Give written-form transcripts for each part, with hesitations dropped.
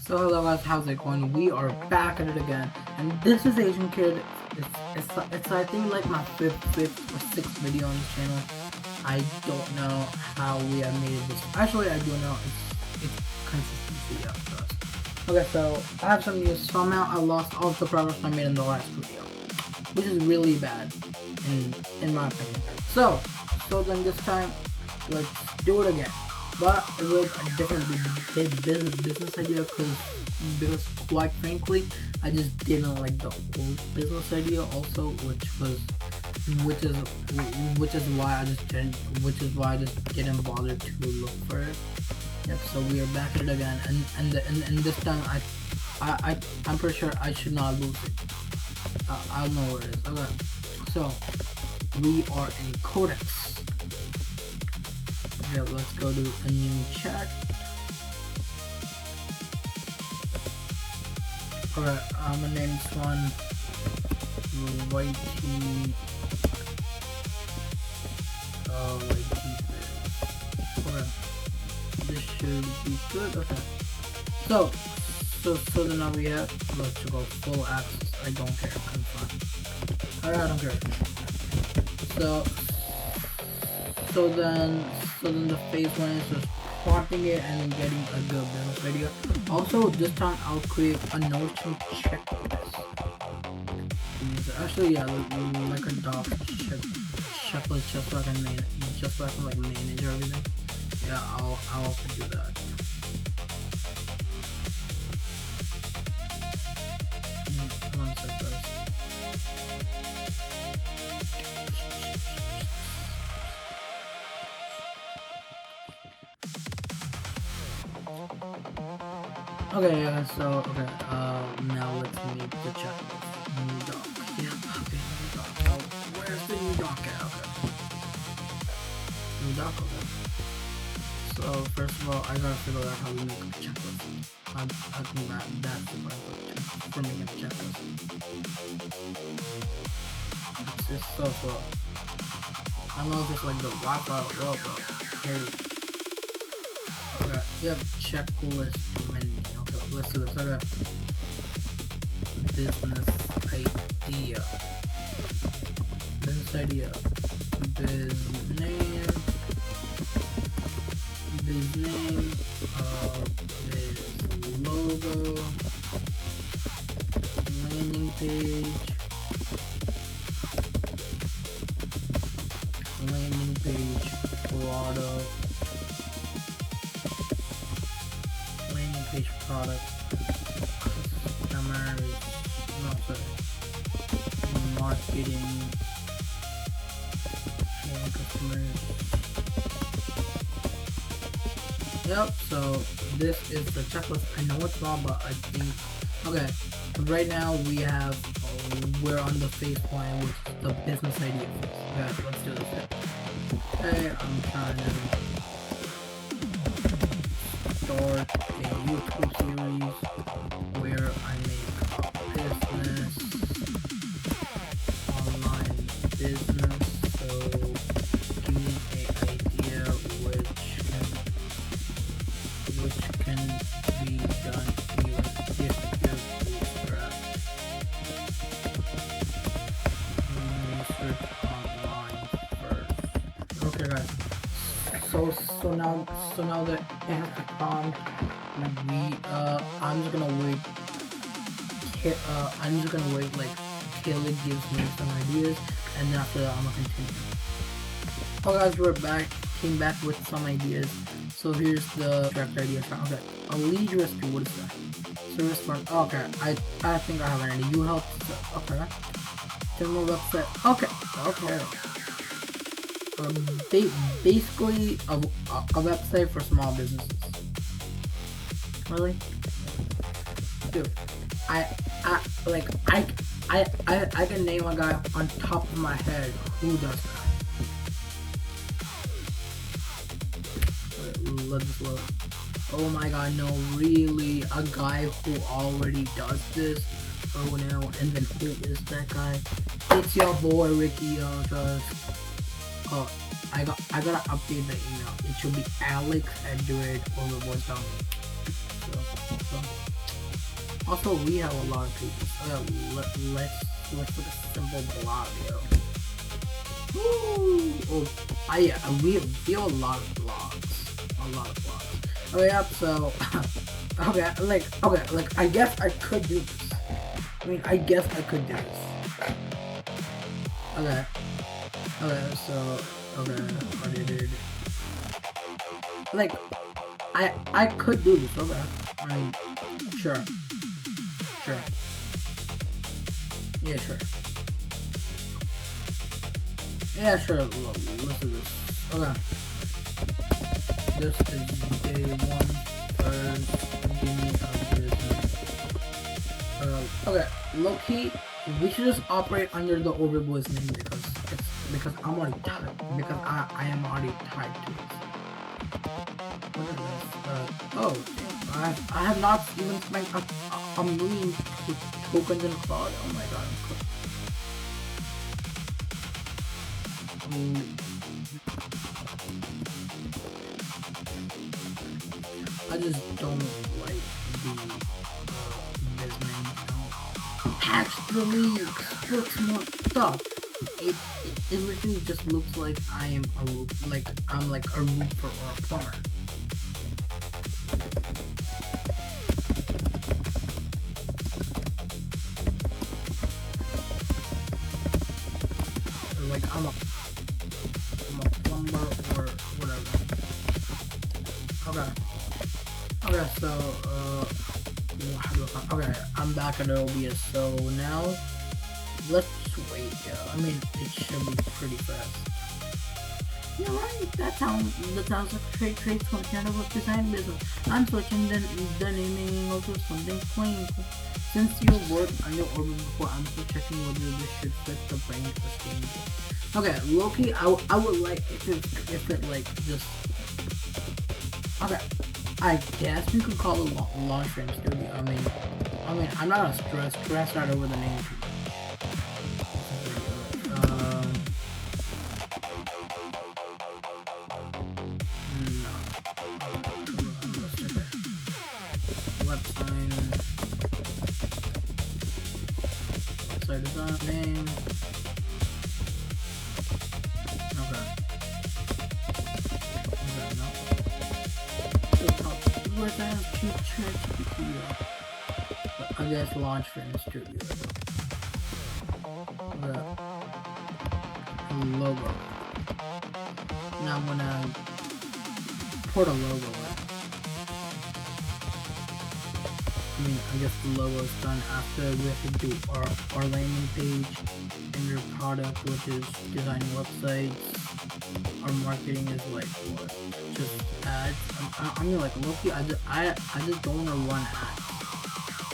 So hello guys, how's it going? We are back at it again, and this is Asian Kid. It's I think like my fifth or sixth video on this channel. I don't know how we have made it this. Actually, I do know. It's consistency up to us. Okay, so I have some news. Somehow I lost all of the progress I made in the last video, which is really bad, in my opinion. So then this time, let's do it again. But it was a different business idea because quite frankly, I just didn't like the old business idea also, which is why I just didn't bother to look for it. Yep. So we are back at it again, and this time I'm pretty sure I should not lose it. I'll know where it is. Okay. So we are in Codex. Yeah, let's go to a new chat. Alright, I'm gonna name this one Whitey. Okay, this should be good. Okay, so then now we have. Let's go full access. I don't care. I'm fine. Alright, I don't care. So then the phase one is just plotting it and then getting a good business video. Also, this time I'll create a Notion checklist. Actually, yeah, like a doc checklist, just so I can like manage everything. Yeah, I'll also do that. One sec, guys. Okay, yeah, so, now let's make the checklist. New doc. Yeah, okay, new doc. So, where's the new doc at? Okay. New doc, okay. So, first of all, I gotta figure out how to make a checklist. I think that's the part for making a checklist. It's just so slow. I love just like the Wi-Fi. Hey. Okay, yep, checklist menu. Okay, let's do this. Okay. Business idea. Business name. Biz logo. Landing page. Product. Page product, customers, marketing, and customers. Yep, so this is the checklist. I know it's long, but I think, okay, right now we're on the phase one, which is the business idea phase. Okay, let's do this. Okay, I'm trying to start a YouTube series where I make business, online business. So give me an idea which can be done even if you're bootstrapped. Research online first. Okay, guys. So now that it has to come, I'm just gonna wait like till it gives me some ideas, and then after that I'm gonna continue. Oh guys, came back with some ideas. So here's the direct idea. Okay, a lead rescue, what is that? Service fund. Okay, I think I have an idea. You help. Okay. Demo website. Okay. Basically a website for small businesses. Really? Dude, I can name a guy on top of my head who does that. Wait, let this load. Oh my god, no, really? A guy who already does this? Oh no, and then who is that guy? It's your boy Ricky, Oh, I gotta update the email. It should be Alex@doit_overboard.me. So Also, we have a lot of pages. Let's look at a simple blog, yo. Woo! Oh, yeah, we have a lot of blogs. A lot of blogs. Oh yeah, so okay, I guess I could do this. I mean, I guess I could do this. Okay. Okay, so edited. Like, I could do this. Okay. I mean, sure. Yeah, sure. Yeah, sure. Let's do this. Okay. This is day one. First, beginning of business. Okay. Low key, we should just operate under the Overboy's name because I'm already tied. Because I am already tied to it. What is this? Oh, I have not even spent a million tokens in cloud. Oh my god, I'm cooked. I just don't like the this name. Patch the leaks, fix more stuff. It literally just looks like I'm like a roofer or a plumber. Like I'm a plumber or whatever. Okay, so okay, I'm back at OBS. So now let's wait. I mean, it should be pretty fast. Yeah, right. That sounds like trade content of a design business. I'm switching the naming of something plain. Since you worked on your orbit before, I'm still checking whether this should fit the brain game. Okay, Loki, I would like if it like just okay. I guess we could call it Launch Frame Studio. I mean, I'm not stressed out over the name too much. Website design name. I guess Launch Frame Studio. Logo. Now I'm gonna put a logo in. I mean, I guess the logo is done after we have to do our landing page and your product, which is designing websites. Our marketing is like what? Just ads. I mean, like Loki. I just don't want to run ads.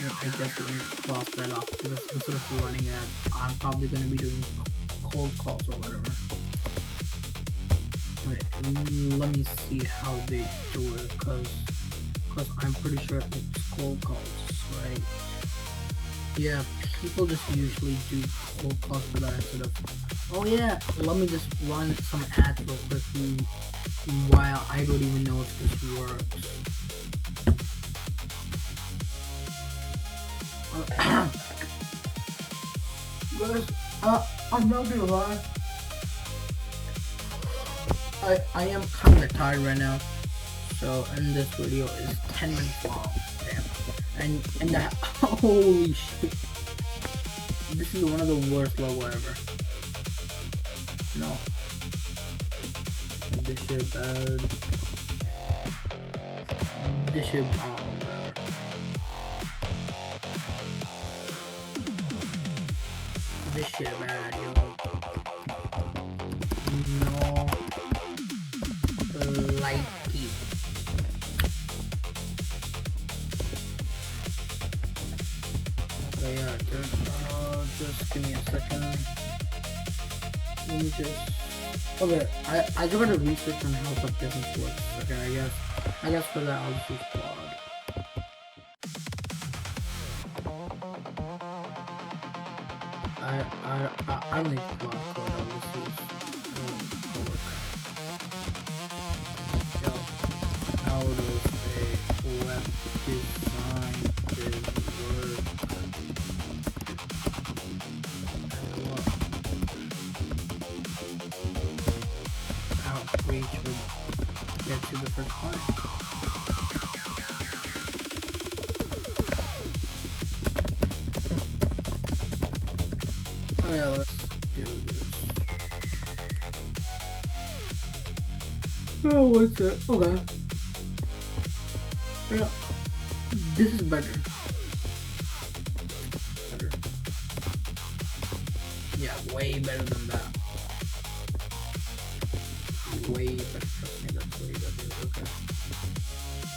I guess we can cross that off because instead of running ads, I'm probably gonna be doing cold calls or whatever. Wait, let me see how they do it, cause I'm pretty sure it's cold calls, right? Yeah, people just usually do cold calls for that instead of, oh yeah, let me just run some ads real quickly while I don't even know if this works. Guys, I'm not gonna lie. I am kinda tired right now. So, and this video is 10 minutes long. Damn. And that, holy shit. This is one of the worst logo ever. No. This shit bad. This shit bomb. This shit bad, yo. No. Like it. Okay, yeah, just give me a second. Let me just. Okay, I just gotta research on how the business works. Okay, I guess for that I'll just use Claude. I don't need Claude code. I'll just use code. How does a web design is work? let's do this. Oh, what's that? Okay. Yeah, this is better. Yeah, way better than that. Way better. Trust me, that's way better. Okay.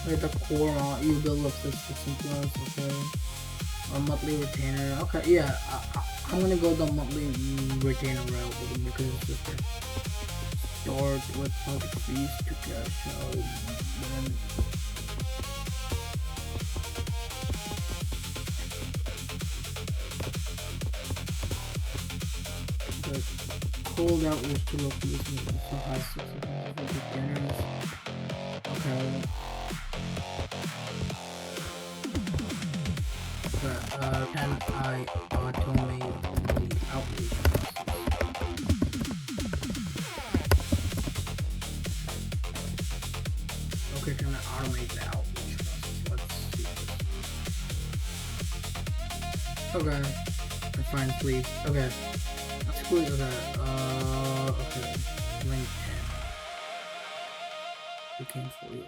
Like the core, you build up this plus, okay. Or monthly retainer. Okay, yeah. I'm gonna go the monthly retainer route with them because it's just a start with project fees to cash out. Then cooldown is to location so high 600 for beginners. Okay. Can I automate the outreach process? Okay, can I automate the outreach process? Let's see this. Okay. Refine please. Okay. Exclude okay. Link 10. Became for you.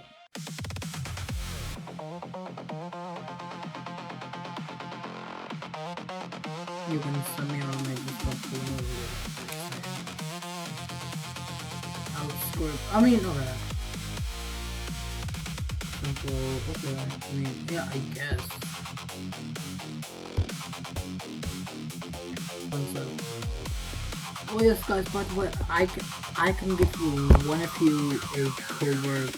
You can semi-automate this stuff for I mean, okay. Simple, okay. I mean, yeah, I guess. Oh yes, guys, by the way, I can give you one of you a cowork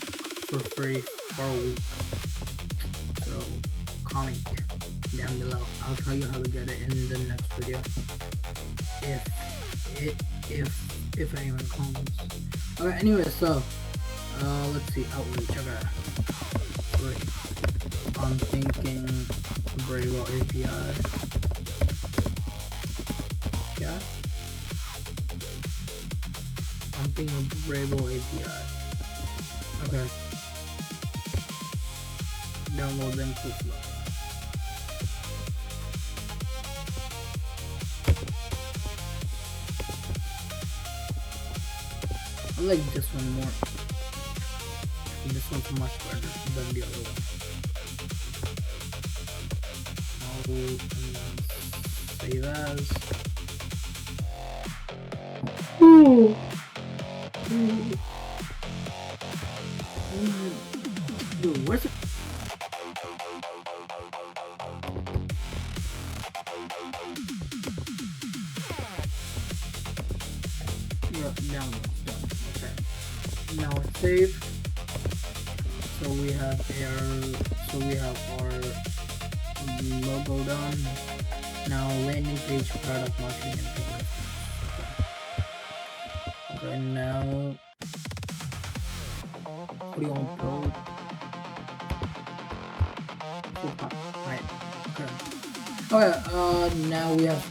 for free for a week. So, comment down below. I'll tell you how to get it in the next video. If anyone comments. Okay, anyway, so let's see, outreach. Okay. Wait. I'm thinking Bravo API. Yeah. I'm thinking Bravo API. Okay. Download them to flow. I like this one more. This one's much better than the other one. I'll save as. Ooh. Dude, where's it? Download. Okay. Now it's saved. So we have our logo done. Now landing page, product marketing, and payment. Okay, now what do you want to build? Right. Okay. Now we have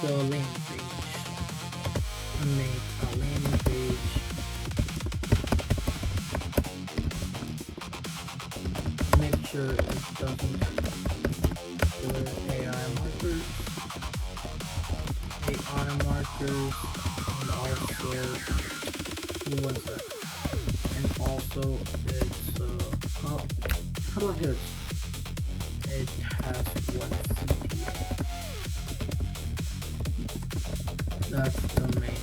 the landing page. Make a landing page. Make sure it doesn't AI markers, auto markers, and also what's that? And also it's how do I do it? It has one CP. That's the main.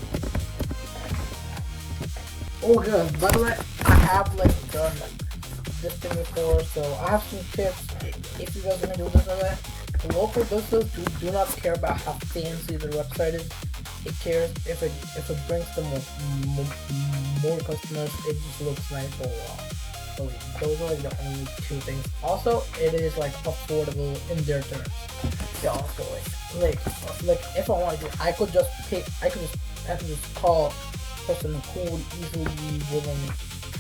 Oh god, by the way, I have like done this thing before, so I have some tips if you guys are gonna do this or that. Local businesses do not care about how fancy their website is. It cares if it brings them more customers. It just looks nice overall. So those are like the only two things. Also, it is like affordable in their terms. They also like if I wanted to, I could just call a person who would easily be willing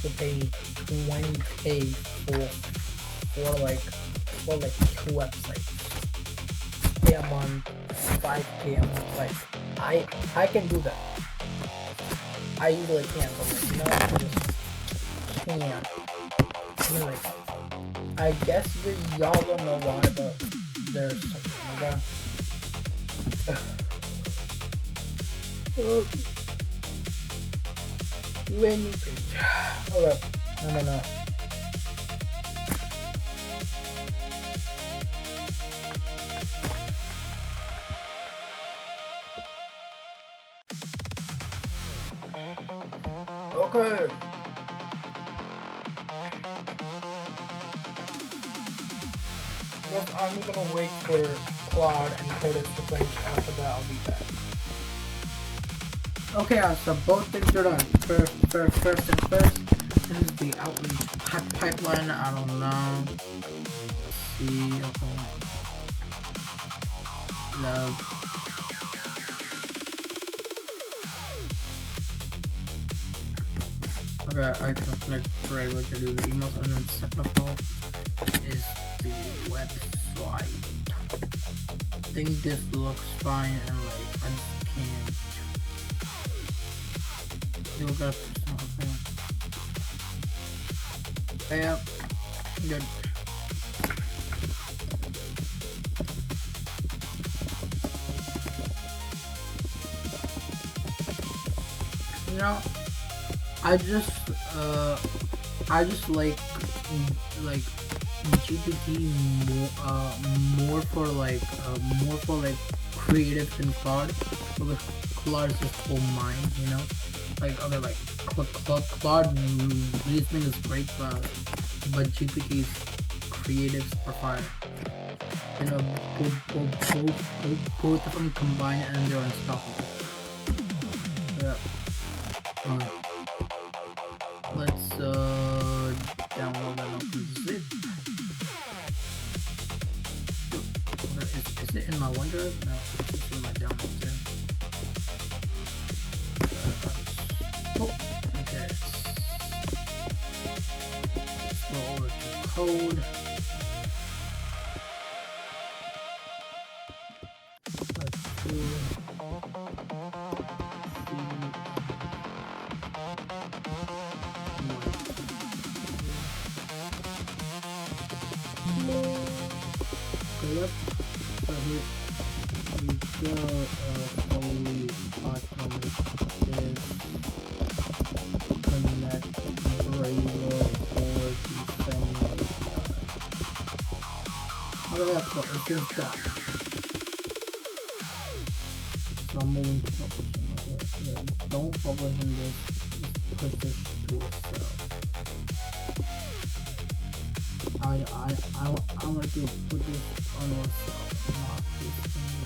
to pay 20K for two websites. Pay a month, 5K a month. Like I can do that. I usually can, but like I just can't. I mean, like I guess y'all don't know why, but there's something like that. Landing page. Okay. No. Okay. Yes, I'm gonna wait for Claude and Curtis to finish. After that, I'll be back. Okay, so both things are done. First and first, this is the outreach pipeline. I don't know. Let's see, okay. No. Okay, I can connect right what to do the emails, and then second of all is the website. I think this looks fine, and like I just can't. You gotta put something. Yeah, good. You know, I just like GPT more for like creative than Claude, because Claude is just full mind, you know. Like okay, like Claude reasoning is great, but GPT's creative profile, you know, both of them combine and they're unstoppable. Yeah. Let's download and open the zip. Is it in my OneDrive? No, it's in my downloads there. Oh, okay. Let's go over to code. Let's do yep. So here we go. Only platform is connect Brainstorm for the family. Okay, that's what it's just that. So I'm moving to publishing. Okay, yeah, don't publish in this. Just put this to itself. I want to put this on myself, not this thing.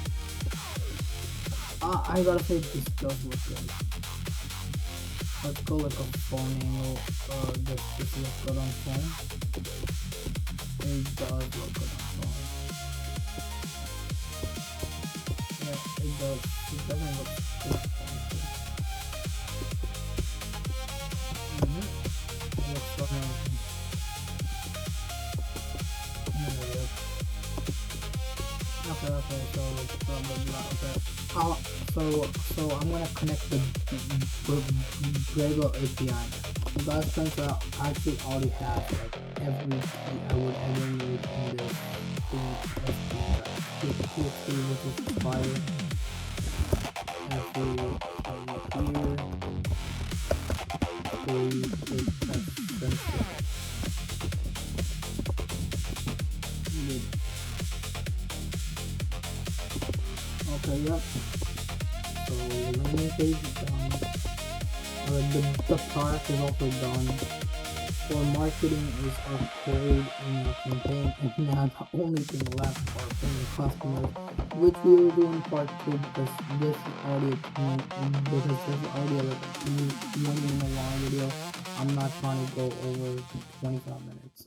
I gotta say this does look good. Let's go like a phone angle. This looks good on phone. It does look good on phone. Yeah, it does. It doesn't look good on phone too. It looks so nice. Okay, so blah blah blah. Okay. So I'm gonna connect the Bravo API. You guys turns out I actually already have like every key I would ever need in this PHP, which is fire. Every here. Okay, yep. So landing page is done. The product is also done. For marketing is our code in our campaign, and now the only thing left are paying customers, which we will do in part 2 because this is already like a 1 minute long video. I'm not trying to go over 25 minutes.